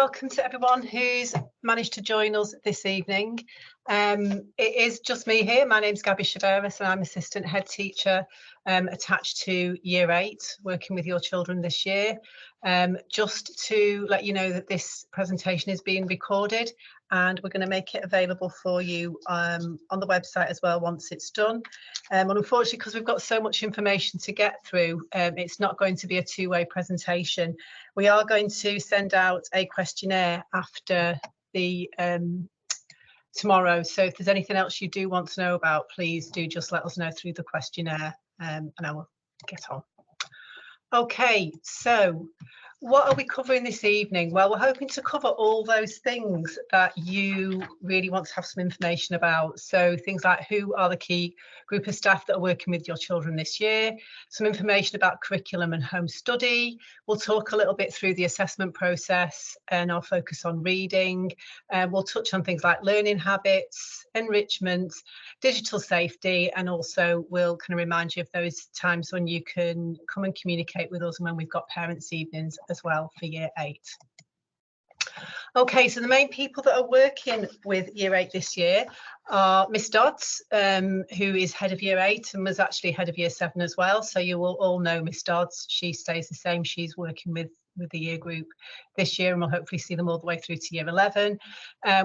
welcome to everyone who's managed to join us this evening. It is just me here. My name's Gabby Chaveras and I'm Assistant Head Teacher attached to Year 8, working with your children this year. Just to let you know that this presentation is being recorded and we're going to make it available for you on the website as well once it's done. And unfortunately, because we've got so much information to get through, it's not going to be a two-way presentation. We are going to send out a questionnaire after the tomorrow. So if there's anything else you do want to know about, please do just let us know through the questionnaire and I will get on. Okay, so what are we covering this evening? Well, we're hoping to cover all those things that you really want to have some information about. So things like who are the key group of staff that are working with your children this year, some information about curriculum and home study. We'll talk a little bit through the assessment process and I'll focus on reading. We'll touch on things like learning habits, enrichment, digital safety, and also we'll kind of remind you of those times when you can come and communicate with us and when we've got parents' evenings as well for Year 8. Okay, so the main people that are working with Year 8 this year are Miss Dodds, who is head of Year 8 and was actually head of Year 7 as well. So you will all know Miss Dodds. She stays the same. She's working with the year group this year and we'll hopefully see them all the way through to Year 11.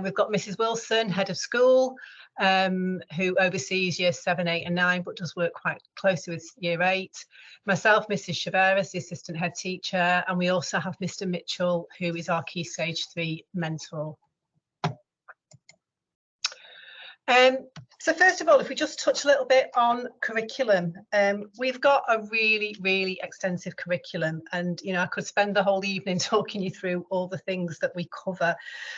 We've got Mrs. Wilson, head of school, who oversees Year 7, 8 and 9, but does work quite closely with Year 8. Myself, Mrs. Chaveras, the assistant head teacher, and we also have Mr. Mitchell, who is our Key Stage 3 mentor. So first of all, if we just touch a little bit on curriculum, we've got a really extensive curriculum and, you know, I could spend the whole evening talking you through all the things that we cover.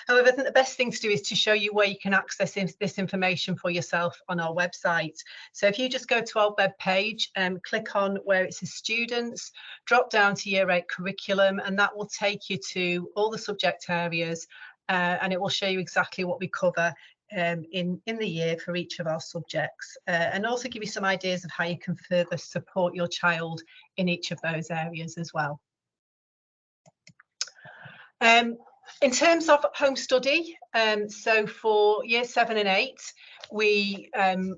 However, I think the best thing to do is to show you where you can access this information for yourself on our website. So if you just go to our web page and click on where it says students, drop down to Year 8 curriculum, and that will take you to all the subject areas and it will show you exactly what we cover in the year for each of our subjects and also give you some ideas of how you can further support your child in each of those areas as well. In terms of home study, so for Year 7 and 8, we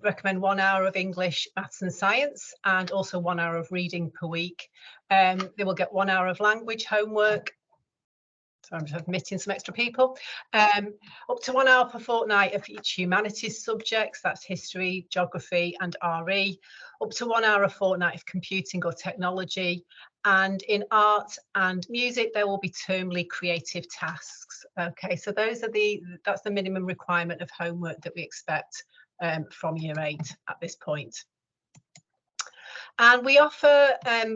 recommend 1 hour of English, maths and science and also 1 hour of reading per week. They will get 1 hour of language homework. So I'm just admitting some extra people. Up to 1 hour per fortnight of each humanities subjects, that's history, geography and RE. Up to 1 hour a fortnight of computing or technology. And in art and music, there will be termly creative tasks. Okay, so that's the minimum requirement of homework that we expect from Year 8 at this point. And we offer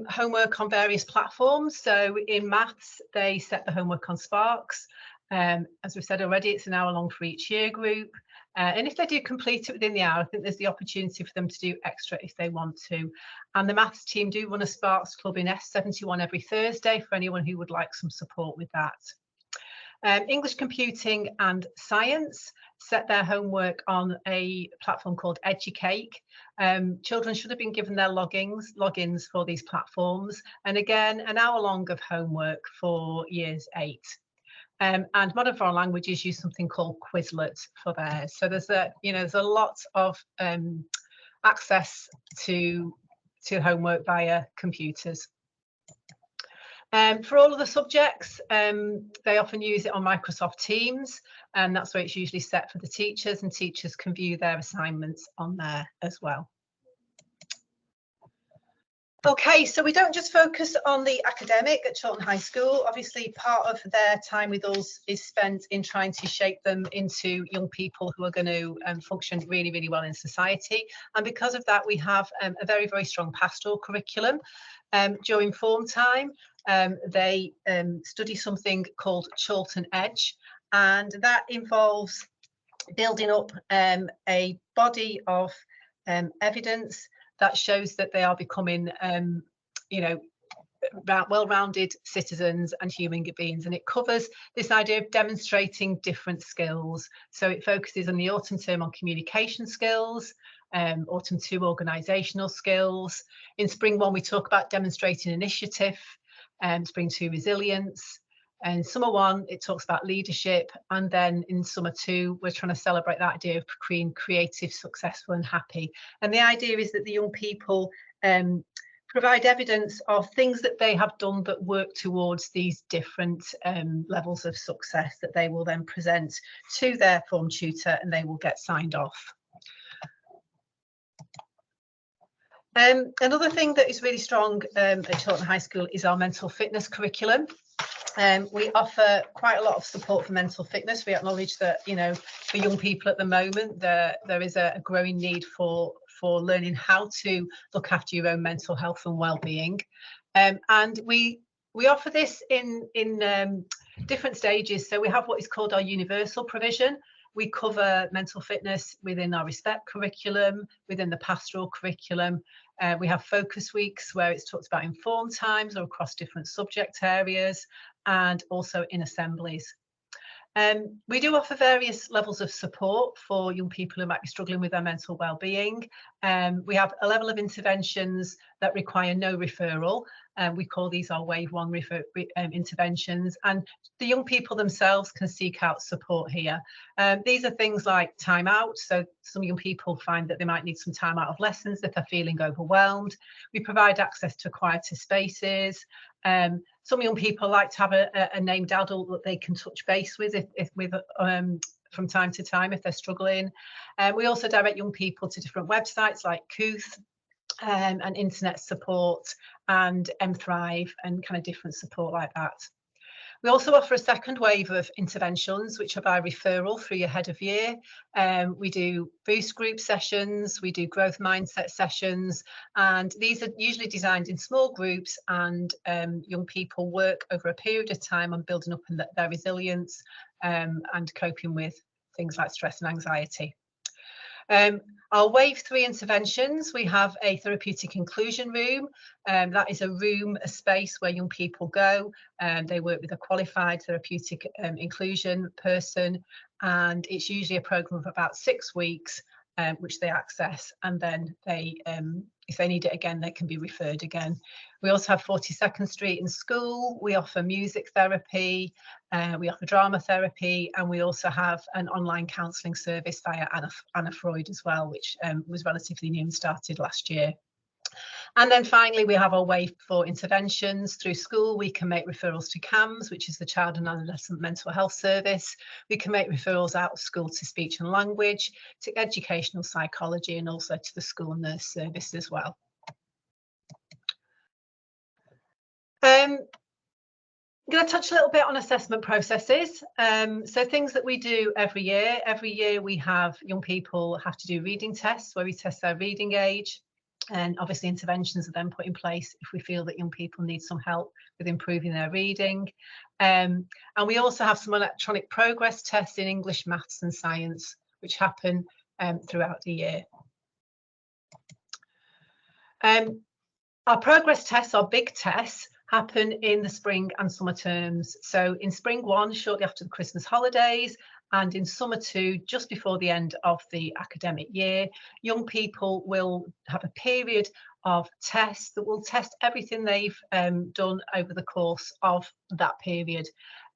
homework on various platforms. So in maths, they set the homework on Sparks. As we've said already, it's an hour long for each year group. And if they do complete it within the hour, I think there's the opportunity for them to do extra if they want to. And the maths team do run a Sparks club in S71 every Thursday for anyone who would like some support with that. English, computing and science set their homework on a platform called Educake. Children should have been given their logins for these platforms. And again, an hour long of homework for Years 8. And Modern Foreign Languages use something called Quizlet for theirs. So there's a lot of access to homework via computers. For all of the subjects, they often use it on Microsoft Teams, and that's where it's usually set for the teachers, and teachers can view their assignments on there as well. Okay, so we don't just focus on the academic at Chiltern High School. Obviously, part of their time with us is spent in trying to shape them into young people who are going to function really well in society. And because of that, we have a very strong pastoral curriculum. During form time, they study something called Chiltern Edge, and that involves building up a body of evidence that shows that they are becoming, well-rounded citizens and human beings. And it covers this idea of demonstrating different skills. So it focuses on the autumn term on communication skills, autumn 2 organisational skills. In spring 1, we talk about demonstrating initiative, spring 2 resilience. And summer 1, it talks about leadership, and then in summer 2, we're trying to celebrate that idea of being creative, successful and happy. And the idea is that the young people provide evidence of things that they have done that work towards these different levels of success that they will then present to their form tutor, and they will get signed off. Another thing that is really strong at Chiltern High School is our mental fitness curriculum. We offer quite a lot of support for mental fitness. We acknowledge that, you know, for young people at the moment, there is a growing need for learning how to look after your own mental health and well-being. And we offer this in different stages. So we have what is called our universal provision. We cover mental fitness within our Respect curriculum, within the pastoral curriculum. We have focus weeks where it's talked about in form times or across different subject areas, and also in assemblies. We do offer various levels of support for young people who might be struggling with their mental well-being. We have a level of interventions that require no referral. We call these our Wave 1 interventions, and the young people themselves can seek out support here. These are things like time out. So some young people find that they might need some time out of lessons if they're feeling overwhelmed. We provide access to quieter spaces. Some young people like to have a named adult that they can touch base with from time to time if they're struggling. We also direct young people to different websites like Kooth and internet support and mThrive and kind of different support like that. We also offer a second wave of interventions, which are by referral through your head of year. We do boost group sessions, we do growth mindset sessions, and these are usually designed in small groups, and young people work over a period of time on building up their resilience and coping with things like stress and anxiety. Our Wave 3 interventions, we have a therapeutic inclusion room. That is a space where young people go. They work with a qualified therapeutic inclusion person, and it's usually a programme of about 6 weeks, which they access, and then they, if they need it again, they can be referred again. We also have 42nd Street in school. We offer music therapy, we offer drama therapy, and we also have an online counselling service via Anna Freud as well, which was relatively new and started last year. And then finally, we have our Wave 4 interventions. Through school, we can make referrals to CAMHS, which is the Child and Adolescent Mental Health Service. We can make referrals out of school to speech and language, to educational psychology, and also to the school nurse service as well. I'm going to touch a little bit on assessment processes. So things that we do every year. Every year we have young people have to do reading tests where we test their reading age. And obviously interventions are then put in place if we feel that young people need some help with improving their reading. And we also have some electronic progress tests in English, maths and science, which happen throughout the year. Our progress tests, our big tests, happen in the spring and summer terms. So in spring 1, shortly after the Christmas holidays, and in summer 2, just before the end of the academic year, young people will have a period of tests that will test everything they've done over the course of that period.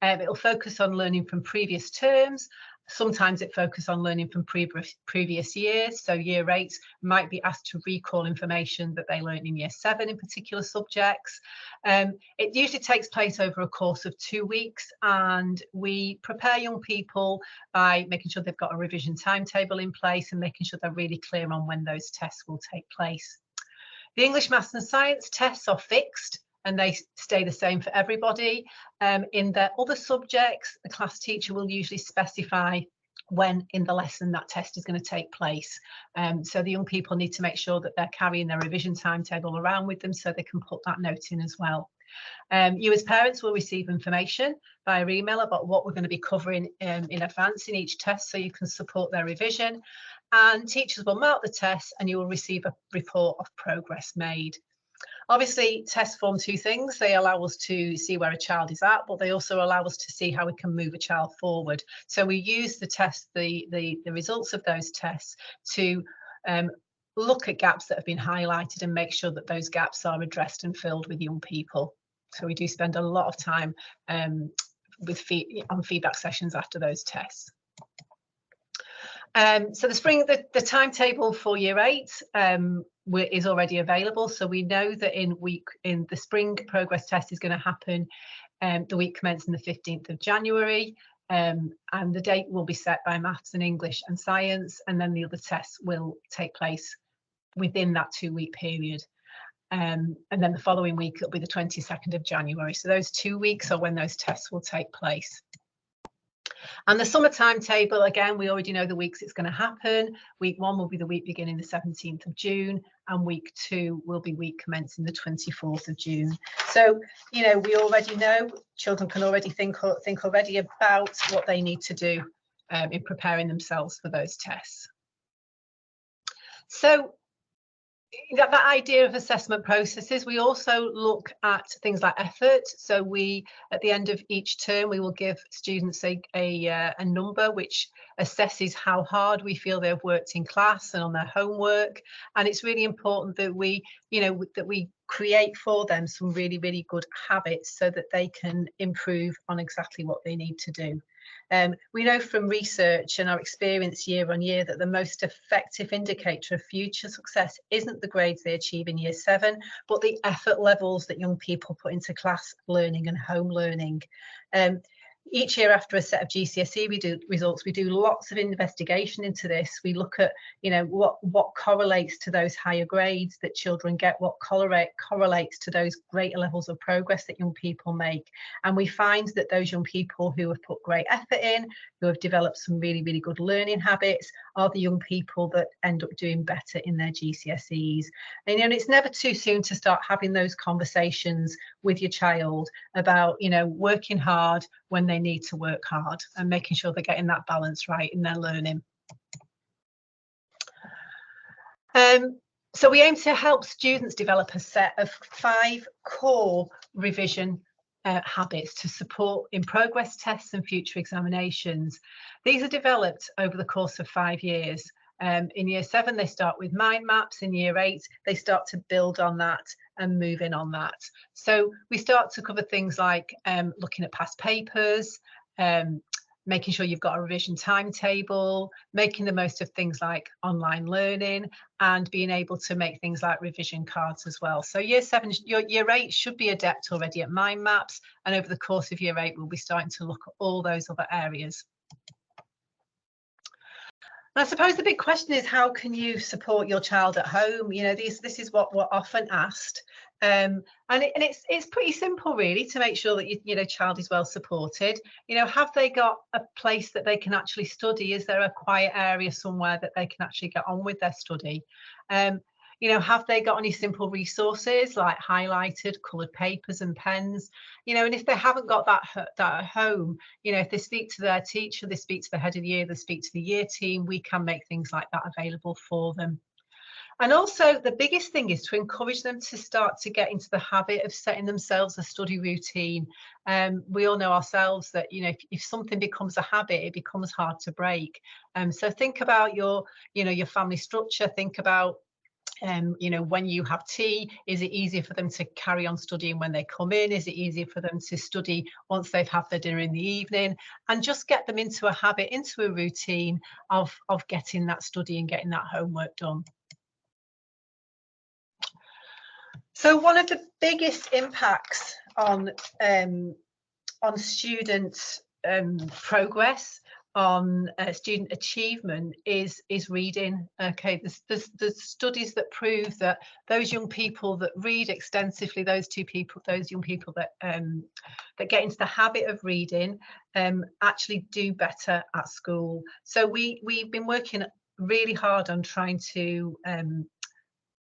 It'll focus on learning from previous terms. Sometimes it focuses on learning from previous years. So year 8 might be asked to recall information that they learned in year 7 in particular subjects. It usually takes place over a course of 2 weeks, and we prepare young people by making sure they've got a revision timetable in place and making sure they're really clear on when those tests will take place. The English, Maths and Science tests are fixed, and they stay the same for everybody. In their other subjects, the class teacher will usually specify when in the lesson that test is going to take place. So the young people need to make sure that they're carrying their revision timetable around with them so they can put that note in as well. You as parents will receive information via email about what we're going to be covering in advance in each test, so you can support their revision. And teachers will mark the tests and you will receive a report of progress made. Obviously, tests form 2 things. They allow us to see where a child is at, but they also allow us to see how we can move a child forward. So we use the test, the results of those tests to look at gaps that have been highlighted and make sure that those gaps are addressed and filled with young people. So we do spend a lot of time on feedback sessions after those tests. So the timetable for Year 8 is already available. So we know that in the spring progress test is going to happen the week commencing the 15th of January. And the date will be set by maths and English and science, and then the other tests will take place within that 2-week period. And then the following week it'll be the 22nd of January. So those 2 weeks are when those tests will take place. And the summer timetable, again, we already know the weeks it's going to happen. Week 1 will be the week beginning the 17th of June, and week 2 will be week commencing the 24th of June. So, you know, we already know, children can already think already about what they need to do in preparing themselves for those tests. So that idea of assessment processes, we also look at things like effort. So we, at the end of each term, we will give students a number which assesses how hard we feel they've worked in class and on their homework. And it's really important that we, you know, that we create for them some really, really good habits so that they can improve on exactly what they need to do. We know from research and our experience year on year that the most effective indicator of future success isn't the grades they achieve in Year 7, but the effort levels that young people put into class learning and home learning. Each year after a set of GCSE results, we do lots of investigation into this. We look at, you know, what correlates to those higher grades that children get, what correlates to those greater levels of progress that young people make. And we find that those young people who have put great effort in, who have developed some really, really good learning habits, are the young people that end up doing better in their GCSEs. And, you know, it's never too soon to start having those conversations with your child about, you know, working hard when they need to work hard and making sure they're getting that balance right in their learning. So we aim to help students develop a set of 5 core revision habits to support in progress tests and future examinations. These are developed over the course of 5 years. In Year 7, they start with mind maps. In Year 8, they start to build on that and move in on that. So we start to cover things like looking at past papers, making sure you've got a revision timetable, making the most of things like online learning, and being able to make things like revision cards as well. So Year 7, Year 8 should be adept already at mind maps, and over the course of Year 8, we'll be starting to look at all those other areas. I suppose the big question is, how can you support your child at home? You know, this is what we're often asked, and it's pretty simple really to make sure that your child is well supported. You know, have they got a place that they can actually study? Is there a quiet area somewhere that they can actually get on with their study? You know, have they got any simple resources like highlighted, coloured papers and pens? You know, and if they haven't got that at home, you know, if they speak to their teacher, they speak to the head of the year, they speak to the year team, we can make things like that available for them. And also the biggest thing is to encourage them to start to get into the habit of setting themselves a study routine. We all know ourselves that, you know, if something becomes a habit, it becomes hard to break. So think about your family structure. Think about you know, when you have tea, is it easier for them to carry on studying when they come in? Is it easier for them to study once they've had their dinner in the evening? And just get them into a habit, into a routine of getting that study and getting that homework done. So one of the biggest impacts on students' progress, on student achievement is reading. Okay, there's studies that prove that those young people that read extensively, those young people that that get into the habit of reading, actually do better at school. So we've been working really hard on trying to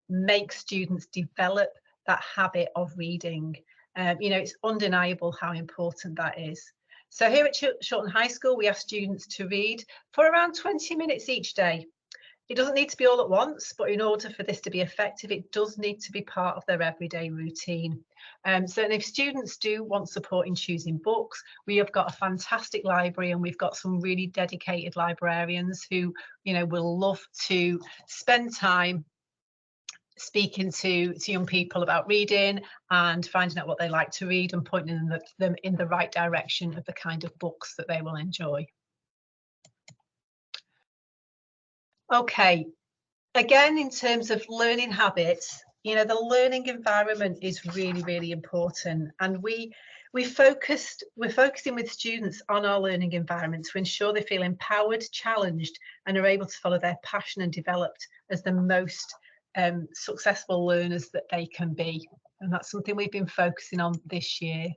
make students develop that habit of reading. You know, it's undeniable how important that is. So here at Shorton High School, we ask students to read for around 20 minutes each day. It doesn't need to be all at once, but in order for this to be effective, it does need to be part of their everyday routine. So if students do want support in choosing books, we have got a fantastic library, and we've got some really dedicated librarians who, you know, will love to spend time speaking to young people about reading and finding out what they like to read and pointing them in the right direction of the kind of books that they will enjoy. Okay, again, in terms of learning habits, you know, the learning environment is really, really important, and we're focusing with students on our learning environment to ensure they feel empowered, challenged, and are able to follow their passion and developed as the most successful learners that they can be. And that's something we've been focusing on this year.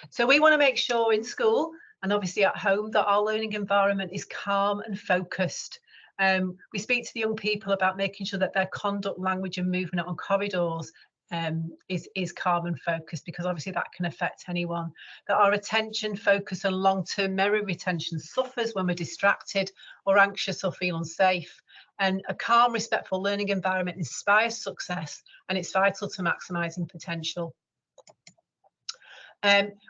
So we want to make sure in school and obviously at home that our learning environment is calm and focused. We speak to the young people about making sure that their conduct, language and movement on corridors is calm and focused, because obviously that can affect anyone. That our attention, focus and long-term memory retention suffers when we're distracted or anxious or feel unsafe. And a calm, respectful learning environment inspires success, and it's vital to maximising potential.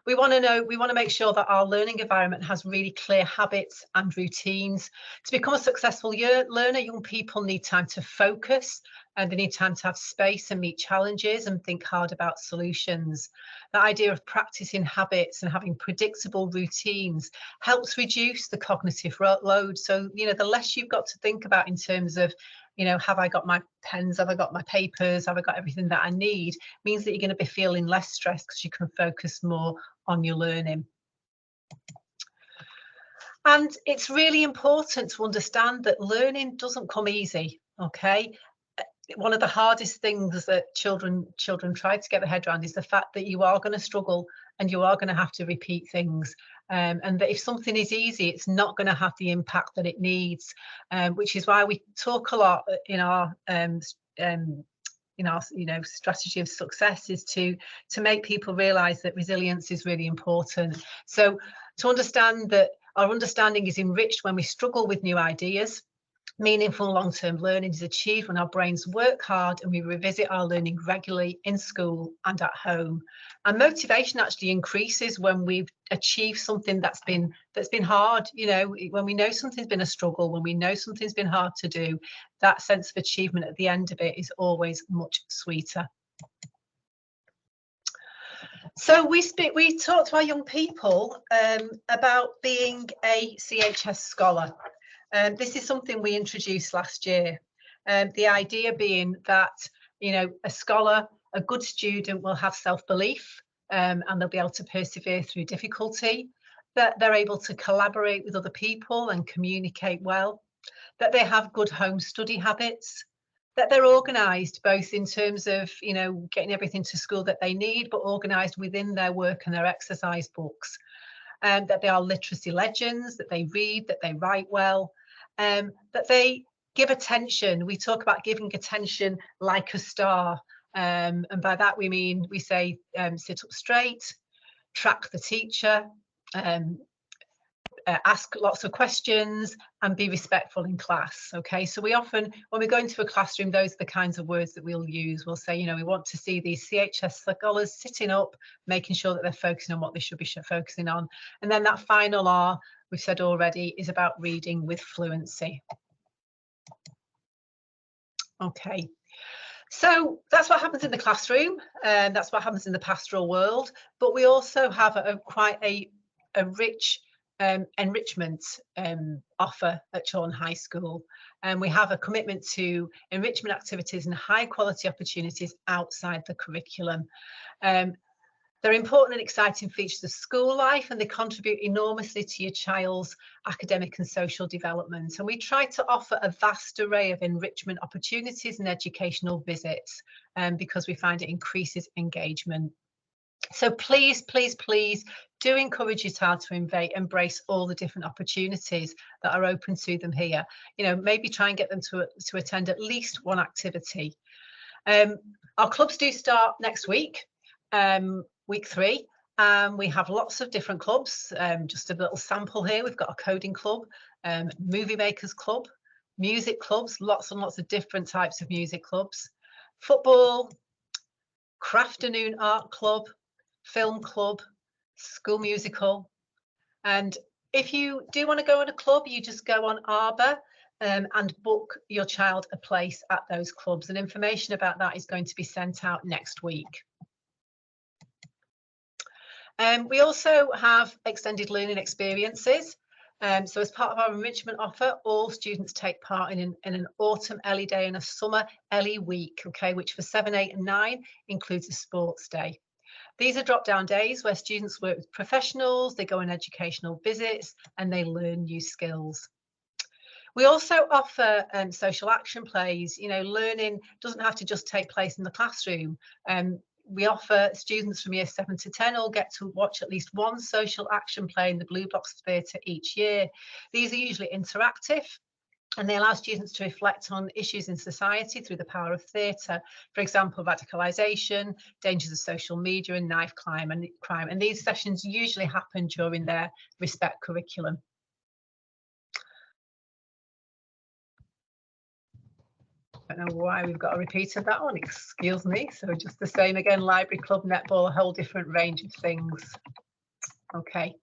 We want to make sure that our learning environment has really clear habits and routines. To become a successful learner, young people need time to focus, and they need time to have space and meet challenges and think hard about solutions. The idea of practicing habits and having predictable routines helps reduce the cognitive load. So, you know, the less you've got to think about in terms of, you know, have I got my pens, have I got my papers, have I got everything that I need, means that you're going to be feeling less stressed because you can focus more on your learning. And it's really important to understand that learning doesn't come easy, okay? One of the hardest things that children try to get their head around is the fact that you are going to struggle and you are going to have to repeat things, and that if something is easy, it's not going to have the impact that it needs, which is why we talk a lot in our strategy of success is to make people realize that resilience is really important. So to understand that our understanding is enriched when we struggle with new ideas. Meaningful long-term learning is achieved when our brains work hard and we revisit our learning regularly in school and at home. And motivation actually increases when we've achieved something that's been hard. You know, when we know something's been a struggle, when we know something's been hard to do, that sense of achievement at the end of it is always much sweeter. So we talk to our young people about being a CHS scholar. This is something we introduced last year. The idea being that, you know, a scholar, a good student will have self-belief, and they'll be able to persevere through difficulty, that they're able to collaborate with other people and communicate well, that they have good home study habits, that they're organised both in terms of, you know, getting everything to school that they need, but organised within their work and their exercise books, and that they are literacy legends, that they read, that they write well, that they give attention. We talk about giving attention like a star, and by that we mean we say sit up straight, track the teacher, ask lots of questions and be respectful in class. Okay, so we often, when we go into a classroom, those are the kinds of words that we'll use. We'll say, you know, we want to see these CHS scholars sitting up, making sure that they're focusing on what they should be focusing on. And then that final R, we've said already, is about reading with fluency. Okay, so that's what happens in the classroom, and that's what happens in the pastoral world. But we also have quite a rich enrichment offer at Chorlton High School, and we have a commitment to enrichment activities and high quality opportunities outside the curriculum. They're important and exciting features of school life, and they contribute enormously to your child's academic and social development. And we try to offer a vast array of enrichment opportunities and educational visits, because we find it increases engagement. So please, please, please do encourage your child to embrace all the different opportunities that are open to them here. You know, maybe try and get them to attend at least one activity. Our clubs do start next week, week 3. We have lots of different clubs. Just a little sample here. We've got a coding club, movie makers club, music clubs, lots and lots of different types of music clubs, football, crafternoon art club, film club, school musical. And if you do want to go on a club, you just go on Arbor and book your child a place at those clubs. And information about that is going to be sent out next week. We also have extended learning experiences. So as part of our enrichment offer, all students take part in an autumn LE day and a summer LE week, okay, which for 7, 8 and 9 includes a sports day. These are drop-down days where students work with professionals, they go on educational visits, and they learn new skills. We also offer social action plays. You know, learning doesn't have to just take place in the classroom. We offer students from year 7 to 10 all get to watch at least one social action play in the Blue Box Theatre each year. These are usually interactive, and they allow students to reflect on issues in society through the power of theatre. For example, radicalisation, dangers of social media, and knife crime. And these sessions usually happen during their Respect curriculum. I don't know why we've got a repeat of that one, excuse me. So just the same again, library, club, netball, a whole different range of things. Okay.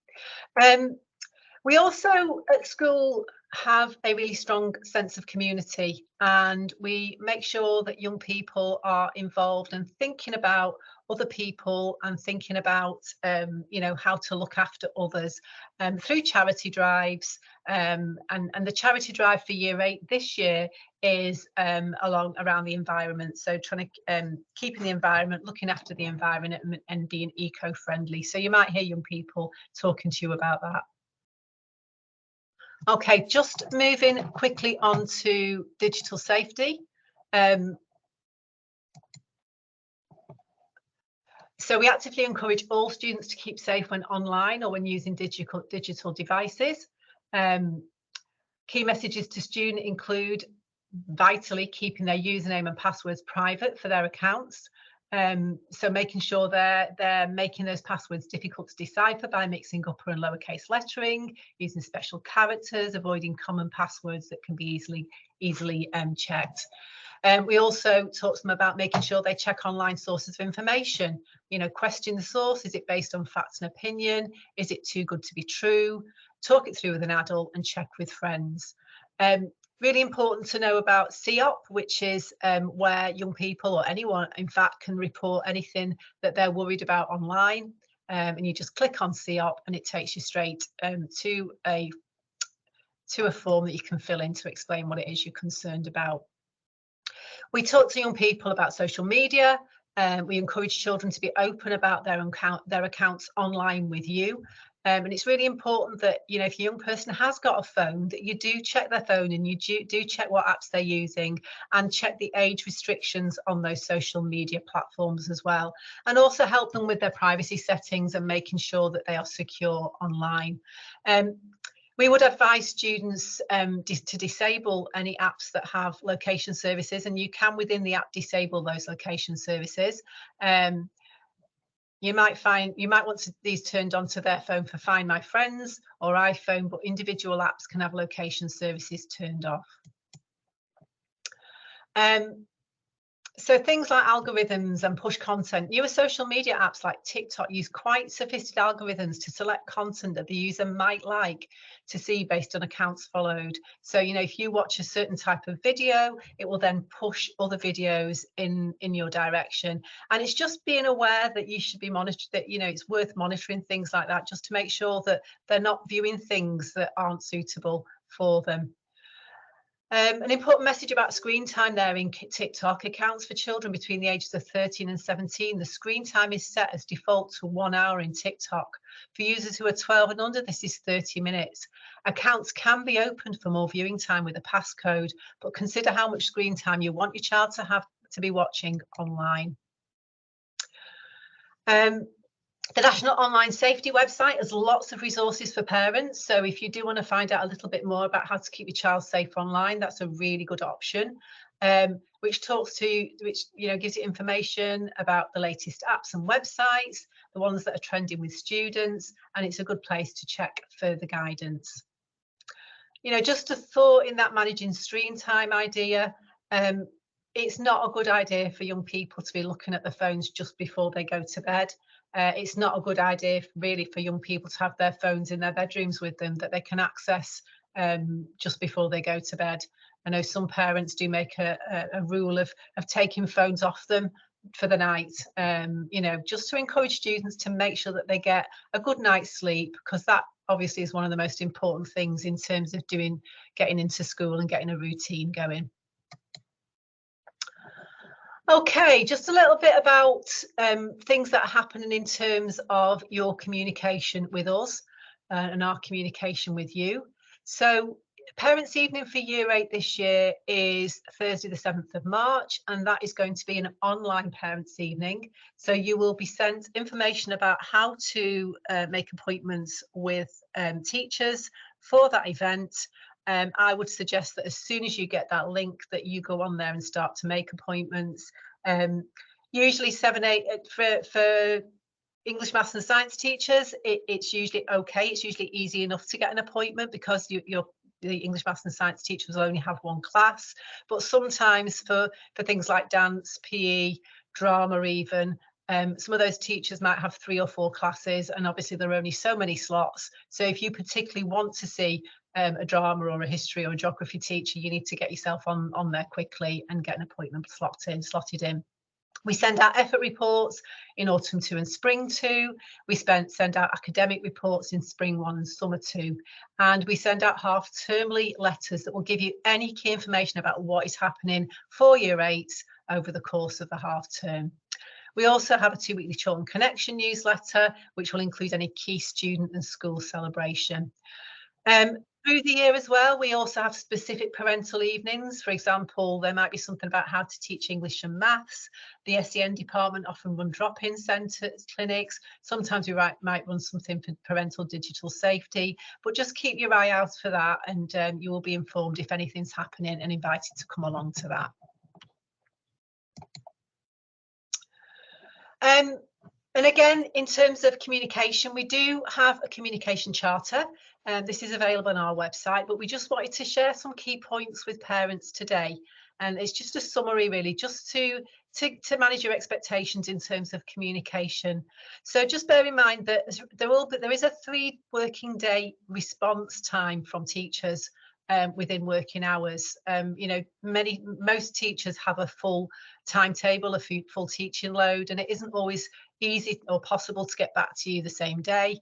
We also at school have a really strong sense of community, and we make sure that young people are involved and thinking about other people and thinking about you know, how to look after others through charity drives, and the charity drive for year 8 this year is around the environment, so trying to keeping the environment, looking after the environment, and being eco-friendly. So you might hear young people talking to you about that. Okay, just moving quickly on to digital safety. So we actively encourage all students to keep safe when online or when using digital devices. Key messages to students include vitally keeping their username and passwords private for their accounts. So making sure they're making those passwords difficult to decipher by mixing upper and lowercase lettering, using special characters, avoiding common passwords that can be easily checked. We also talk to them about making sure they check online sources of information. You know, question the source. Is it based on facts and opinion? Is it too good to be true? Talk it through with an adult and check with friends. Really important to know about CEOP, which is where young people or anyone, in fact, can report anything that they're worried about online. And you just click on CEOP and it takes you straight to a form that you can fill in to explain what it is you're concerned about. We talk to young people about social media. We encourage children to be open about their accounts online with you. And it's really important that, you know, if your young person has got a phone, that you do check their phone and you do check what apps they're using and check the age restrictions on those social media platforms as well. And also help them with their privacy settings and making sure that they are secure online. We would advise students to disable any apps that have location services, and you can within the app disable those location services. You might want these turned on to their phone for Find My Friends or iPhone, but individual apps can have location services turned off. So things like algorithms and push content. Newer social media apps like TikTok use quite sophisticated algorithms to select content that the user might like to see based on accounts followed. So, you know, if you watch a certain type of video, it will then push other videos in your direction. And it's just being aware that you should be monitored, that, you know, it's worth monitoring things like that just to make sure that they're not viewing things that aren't suitable for them. An important message about screen time there in TikTok. Accounts for children between the ages of 13 and 17. The screen time is set as default to 1 hour in TikTok. For users who are 12 and under, this is 30 minutes. Accounts can be opened for more viewing time with a passcode, but consider how much screen time you want your child to have to be watching online. The National Online Safety website has lots of resources for parents. So if you do want to find out a little bit more about how to keep your child safe online, that's a really good option. Which gives you information about the latest apps and websites, the ones that are trending with students, and it's a good place to check further guidance. You know, just a thought in that managing screen time idea. It's not a good idea for young people to be looking at the phones just before they go to bed. It's not a good idea really for young people to have their phones in their bedrooms with them that they can access just before they go to bed. I know some parents do make a rule of taking phones off them for the night, you know, just to encourage students to make sure that they get a good night's sleep, because that obviously is one of the most important things in terms of getting into school and getting a routine going. Okay, just a little bit about things that are happening in terms of your communication with us and our communication with you. So Parents' Evening for Year 8 this year is Thursday the 7th of March, and that is going to be an online Parents' Evening. So you will be sent information about how to make appointments with teachers for that event. I would suggest that as soon as you get that link, that you go on there and start to make appointments. Usually 7, 8 for English, Maths and Science teachers, it's usually okay. It's usually easy enough to get an appointment because the English, Maths and Science teachers will only have one class. But sometimes for things like dance, PE, drama even, some of those teachers might have 3 or 4 classes, and obviously there are only so many slots. So if you particularly want to see a drama or a history or a geography teacher, you need to get yourself on there quickly and get an appointment slotted in. We send out effort reports in autumn 2 and spring 2. We send out academic reports in spring 1 and summer 2. And we send out half-termly letters that will give you any key information about what is happening for Year 8 over the course of the half term. We also have a 2-weekly Chiltern Connection newsletter, which will include any key student and school celebration. Through the year as well, we also have specific parental evenings. For example, there might be something about how to teach English and maths. The SEN department often run drop-in centres, clinics. Sometimes we might run something for parental digital safety, but just keep your eye out for that, and you will be informed if anything's happening and invited to come along to that. And again, in terms of communication, we do have a communication charter, and this is available on our website, but we just wanted to share some key points with parents today. And it's just a summary, really, just to manage your expectations in terms of communication. So just bear in mind that there is a 3 working day response time from teachers within working hours. You know, most teachers have a full timetable, a full teaching load, and it isn't always easy or possible to get back to you the same day.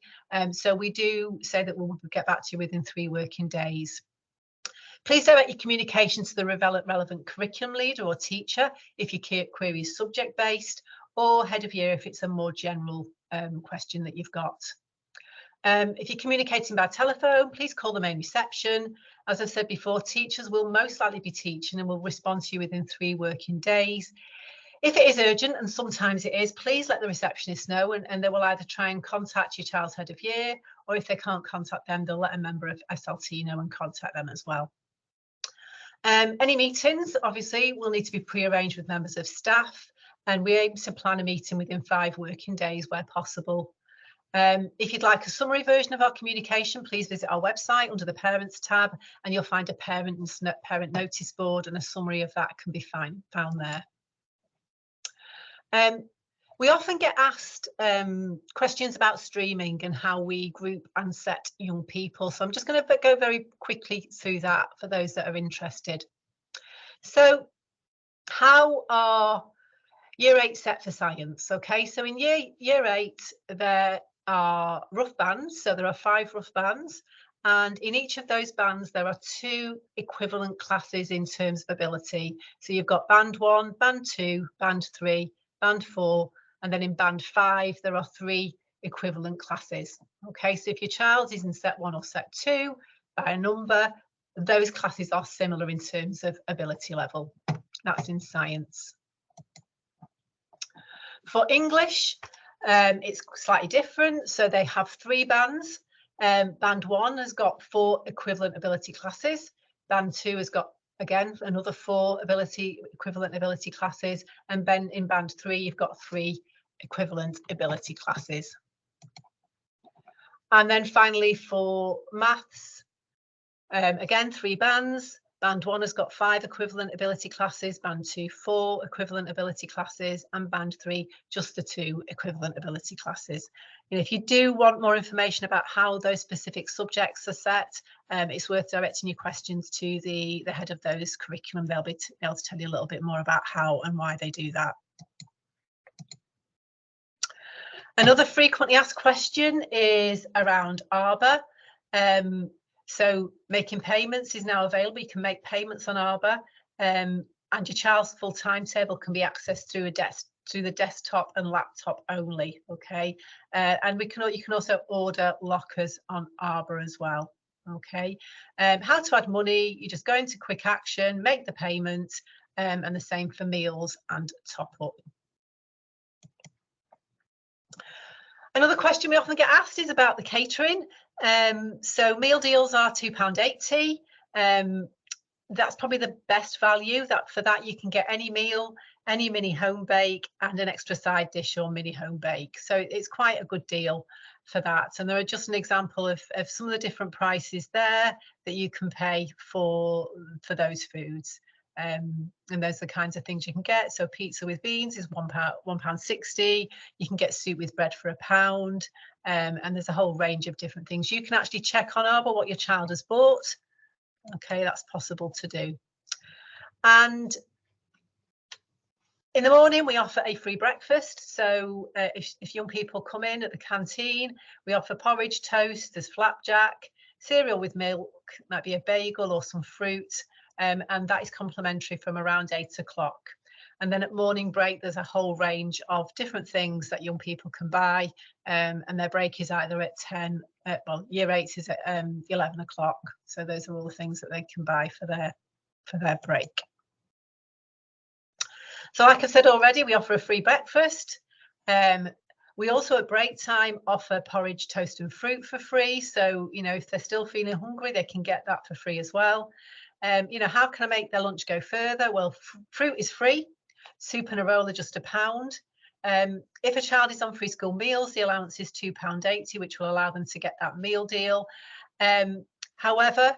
So we do say that we'll get back to you within 3 working days. Please direct your communication to the relevant curriculum leader or teacher if your query is subject-based, or head of year if it's a more general question that you've got. If you're communicating by telephone, please call the main reception. As I've said before, teachers will most likely be teaching and will respond to you within 3 working days. If it is urgent, and sometimes it is, please let the receptionist know, and they will either try and contact your child's head of year, or if they can't contact them, they'll let a member of SLT know and contact them as well. Any meetings, obviously, will need to be pre-arranged with members of staff, and we aim to plan a meeting within 5 working days where possible. If you'd like a summary version of our communication, please visit our website under the Parents tab, and you'll find a parent notice board, and a summary of that can be found there. We often get asked questions about streaming and how we group and set young people. So I'm just going to go very quickly through that for those that are interested. So how are Year 8 set for science? Okay, so in year 8, there are rough bands. So there are 5 rough bands. And in each of those bands, there are 2 equivalent classes in terms of ability. So you've got band 1, band 2, band 3, band 4, and then in band 5, there are 3 equivalent classes. Okay, so if your child is in set 1 or set 2 by a number, those classes are similar in terms of ability level. That's in science. For English, it's slightly different. So they have 3 bands. Band 1 has got 4 equivalent ability classes. Band 2 has got, again, another 4 equivalent ability classes. And then in band 3, you've got 3 equivalent ability classes. And then finally for maths, again, 3 bands. Band 1 has got 5 equivalent ability classes, Band 2 4 equivalent ability classes, and Band 3 just the 2 equivalent ability classes. And if you do want more information about how those specific subjects are set, it's worth directing your questions to the head of those curriculum. They'll be able to tell you a little bit more about how and why they do that. Another frequently asked question is around Arbor. So making payments is now available. You can make payments on Arbor, and your child's full timetable can be accessed through the desktop and laptop only. Okay, and you can also order lockers on Arbor as well. Okay, how to add money? You just go into quick action, make the payment, and the same for meals and top up. Another question we often get asked is about the catering. So meal deals are £2.80. That's probably the best value. For that you can get any meal, any mini home bake, and an extra side dish or mini home bake. So it's quite a good deal for that. And there are just an example of some of the different prices there that you can pay for those foods. And those are the kinds of things you can get. So pizza with beans is £1.60. You can get soup with bread for £1. And there's a whole range of different things. You can actually check on Arbor what your child has bought. Okay, that's possible to do. And in the morning, we offer a free breakfast. So if young people come in at the canteen, we offer porridge, toast, there's flapjack, cereal with milk, might be a bagel or some fruit. And that is complimentary from around 8 o'clock. And then at morning break, there's a whole range of different things that young people can buy. And their break is either at 10, well, year 8 is at 11 o'clock. So those are all the things that they can buy for their break. So like I said already, we offer a free breakfast. We also at break time offer porridge, toast and fruit for free. So, you know, if they're still feeling hungry, they can get that for free as well. You know, how can I make their lunch go further? Well, fruit is free. Soup and a roll are just £1. If a child is on free school meals, the allowance is £2.80, which will allow them to get that meal deal. However,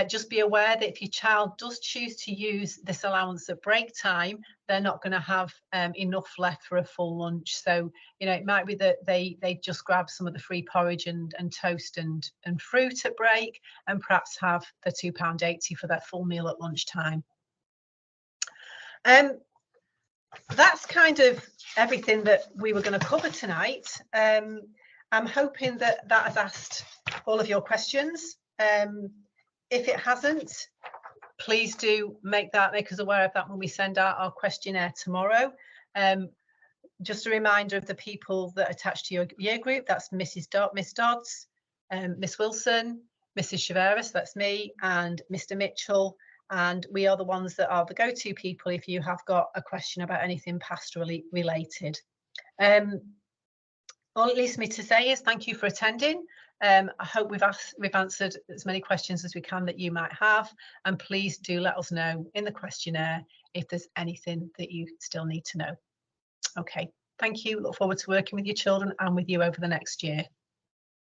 just be aware that if your child does choose to use this allowance at break time, they're not going to have enough left for a full lunch. So, you know, it might be that they just grab some of the free porridge and toast and fruit at break, and perhaps have the £2.80 for their full meal at lunchtime. That's kind of everything that we were going to cover tonight. I'm hoping that has asked all of your questions. If it hasn't, please do make us aware of that when we send out our questionnaire tomorrow. Just a reminder of the people that attach to your year group. That's Miss Dodds, Miss Wilson, Mrs. Chaveras, that's me, and Mr. Mitchell. And we are the ones that are the go-to people if you have got a question about anything pastorally related. All it leaves me to say is thank you for attending. I hope we've answered as many questions as we can that you might have, and please do let us know in the questionnaire if there's anything that you still need to know. Okay, thank you. Look forward to working with your children and with you over the next year.